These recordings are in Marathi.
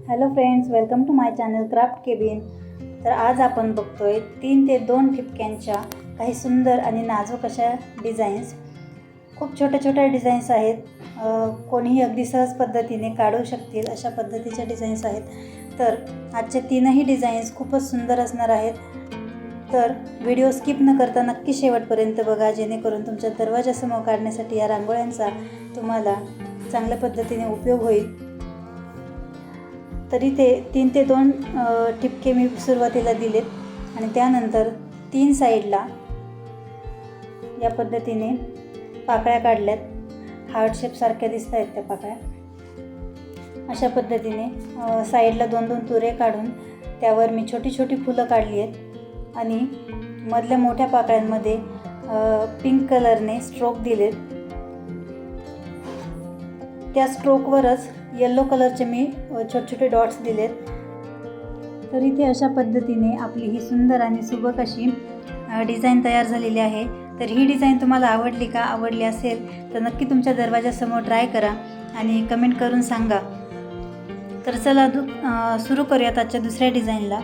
Hello friends, welcome to my channel Craft Cabin. तर आज आपण बघतोय 3 ते 2 ठिपक्यांच्या काही सुंदर आणि नाजूक अशा डिझाईन्स। खूप छोट्या छोट्या डिझाईन्स आहेत, कोणीही अगदी सहज पद्धतीने काढू शकतील अशा पद्धतीच्या डिझाईन्स आहेत। तर आजचे तीनही डिझाईन्स खूपच सुंदर असणार आहेत। तर व्हिडिओ स्किप न करता नक्की शेवटपर्यंत बघा, जेणेकरून तुमच्या दरवाजासमोर काढण्यासाठी या रांगोळ्यांचा तुम्हाला चांगल्या पद्धतीने उपयोग होईल। तरी ते 3 ते 2 ठिपके मी सुरुवातीला दिलेत आणि त्यानंतर 3 साईडला या पद्धतीने पाकळ्या काढल्यात। हार्ट शेप सारख्या दिसत आहेत त्या पाकळ्या। अशा पद्धतीने साईडला 2-2 तुरे काढून त्यावर मी छोटी छोटी फुलं काढली आहेत आणि मधल्या मोठ्या पाकळ्यांमध्ये पिंक कलरने स्ट्रोक दिलेत। त्या स्ट्रोकवरच येलो कलरचे मी छोटे छोटे डॉट्स दिलेत। तर इथे अशा पद्धतीने आपली ही सुंदर आणि सुबक अशी डिझाईन तयार झालेली आहे। तर ही डिझाईन तुम्हाला आवडली का? आवडली असेल तर नक्की तुमच्या दरवाजासमोर ट्राय करा आणि कमेंट करून सांगा। तर चला सुरू करूयात आजच्या दुसऱ्या डिझाईनला।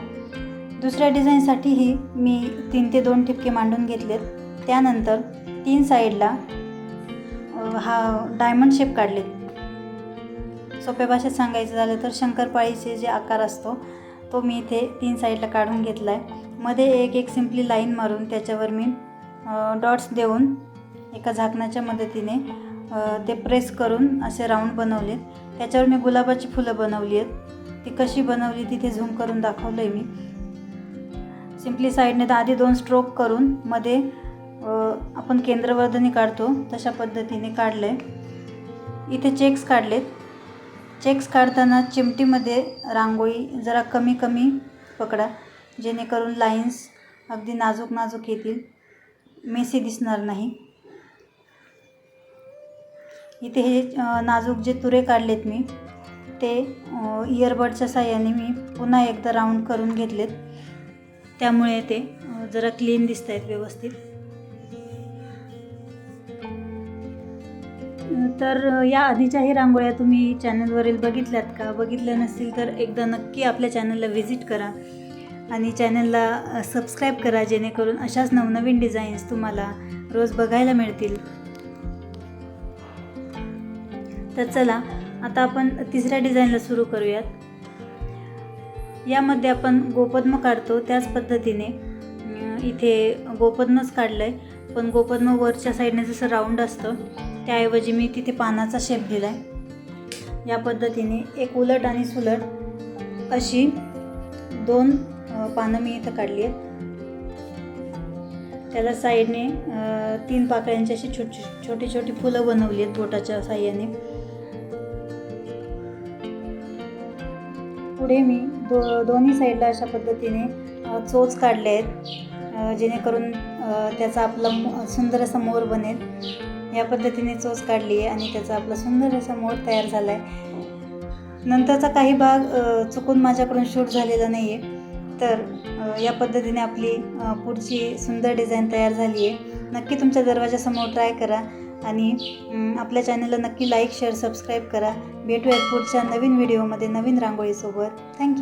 दुसऱ्या डिझाईनसाठीही मी 3 ते 2 ठिपके मांडून घेतलेत। त्यानंतर 3 साईडला डायमंड शेप काढलेत। सोप्या भाषेत सांगायचं झालं तर शंकरपाळीचे जे आकार असतो तो मी इथे 3 साईडला काढून घेतला आहे। मध्ये एक सिम्पली लाईन मारून त्याच्यावर मी डॉट्स देऊन एका झाकणाच्या मदतीने ते प्रेस करून असे राऊंड बनवलेत। त्याच्यावर मी गुलाबाची फुलं बनवली आहेत। ती कशी बनवली तिथे झूम करून दाखवलं आहे मी। सिम्पली साईडने आधी 2 स्ट्रोक करून मध्ये आपण केंद्रवर्धनी काढतो तशा पद्धतीने काढलं आहे। इथे चेक्स काढलेत। चेक्स काढताना चिमटीमध्ये रांगोळी जरा कमी कमी पकडा, जेणेकरून लाईन्स अगदी नाजूक नाजूक येतील, मेसी दिसणार नाही। इथे हे नाजूक जे तुरे काढलेत मी ते इयरबडच्या साहाय्याने मी पुन्हा एकदा राऊंड करून घेतलेत, त्यामुळे ते जरा क्लीन दिसत आहेत व्यवस्थित। तर या आधीच्याही रांगोळ्या तुम्ही चॅनलवरील बघितल्यात का? बघितल्या नसतील तर एकदा नक्की आपल्या चॅनलला व्हिजिट करा आणि चॅनलला सबस्क्राईब करा, जेणेकरून अशाच नवनवीन डिझाईन्स तुम्हाला रोज बघायला मिळतील। तर चला आता आपण तिसऱ्या डिझाईनला सुरू करूयात। यामध्ये आपण गोपद्म काढतो त्याच पद्धतीने इथे गोपद्मच काढलं आहे, पण गोपद्म वरच्या साईडने जसं राऊंड असतं त्याऐवजी मी तिथे पानाचा शेप दिला आहे। या पद्धतीने एक उलट आणि सुलट अशी 2 पानं मी इथं काढली आहेत। त्याला साईडने 3 पाकळ्यांची अशी छोटी छोटी फुलं बनवली आहेत बोटाच्या साहाय्याने। पुढे मी दोन्ही साईडला अशा पद्धतीने चोच काढले आहेत, जेणेकरून त्याचा आपला सुंदर असा मोर बनेल। या पद्धतीने चोच काढली आहे आणि त्याचा आपला सुंदर असा मोर तयार झाला आहे। नंतरचा काही भाग चुकून माझ्याकडून शूट झालेला नाही आहे। तर या पद्धतीने आपली पुढची सुंदर डिझाईन तयार झाली आहे। नक्की तुमच्या दरवाजासमोर ट्राय करा आणि आपल्या चॅनलला नक्की लाईक, शेअर, सबस्क्राईब करा। भेटूयात पुढच्या नवीन व्हिडिओमध्ये नवीन रांगोळीसोबत। थँक्यू।